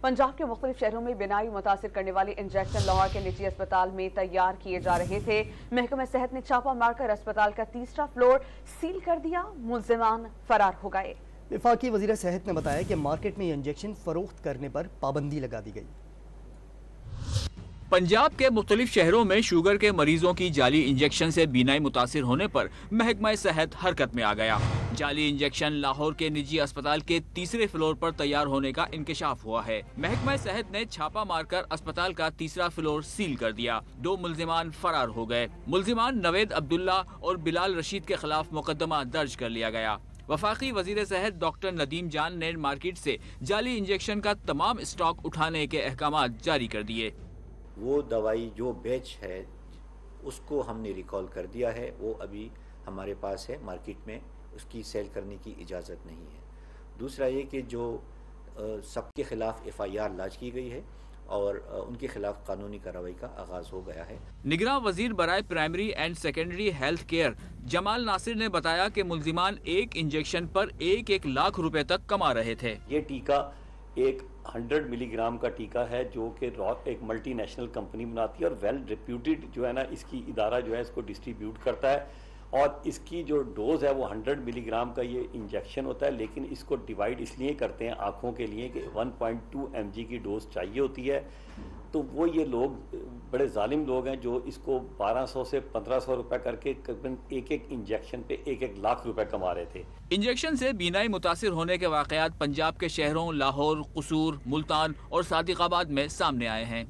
पंजाब के मुख्तलिफ शहरों में बीनाई मुतासिर करने वाले इंजेक्शन लाहौर के निजी अस्पताल में तैयार किए जा रहे थे। महकमा सेहत ने छापा मारकर अस्पताल का तीसरा फ्लोर सील कर दिया। मुल्जिमान फरार हो गए। वफाकी वज़ीर सेहत ने बताया कि मार्केट में इंजेक्शन फरोख्त करने पर पाबंदी लगा दी गई। पंजाब के मुख्तलिफ शहरों में शुगर के मरीजों की जाली इंजेक्शन से बीनाई मुतासिर होने पर महकमा सेहत हरकत में आ गया। जाली इंजेक्शन लाहौर के निजी अस्पताल के तीसरे फ्लोर पर तैयार होने का इंकशाफ हुआ है। महकमा सेहत ने छापा मारकर अस्पताल का तीसरा फ्लोर सील कर दिया। 2 मुल्जिमान फरार हो गए। मुल्जिमान नवेद अब्दुल्ला और बिलाल रशीद के खिलाफ मुकदमा दर्ज कर लिया गया। वफाकी वजीर सेहत डॉक्टर नदीम जान ने मार्केट से जाली इंजेक्शन का तमाम स्टॉक उठाने के अहकाम जारी कर दिए। वो दवाई जो बैच है उसको हमने रिकॉल कर दिया है, वो अभी हमारे पास है, मार्केट में उसकी सेल करने की इजाज़त नहीं है। दूसरा ये कि जो सबके खिलाफ FIR लॉन्च की गई है और उनके खिलाफ कानूनी कार्रवाई का आगाज हो गया है। निगरान वजीर बराए primary and secondary health care Jamal Nasir ने बताया कि मुल्जिमान एक इंजेक्शन पर 1-1 लाख रुपए तक कमा रहे थे। ये टीका एक 100 मिलीग्राम का टीका है जो कि एक मल्टीनेशनल कंपनी बनाती है और वेल रिप्यूटेड जो है ना इसकी इदारा जो है इसको डिस्ट्रीब्यूट करता है और इसकी जो डोज है वो 100 मिलीग्राम का ये इंजेक्शन होता है, लेकिन इसको डिवाइड इसलिए करते हैं आँखों के लिए कि 1.2 mg की डोज चाहिए होती है। तो वो ये लोग बड़े जालिम लोग हैं जो इसको 1200 से 1500 रुपए करके करीबन एक इंजेक्शन पे 1-1 लाख रुपए कमा रहे थे। इंजेक्शन से बीनाई मुतासिर होने के वाकयात पंजाब के शहरों लाहौर, कसूर, मुल्तान और सादिकाबाद में सामने आए हैं।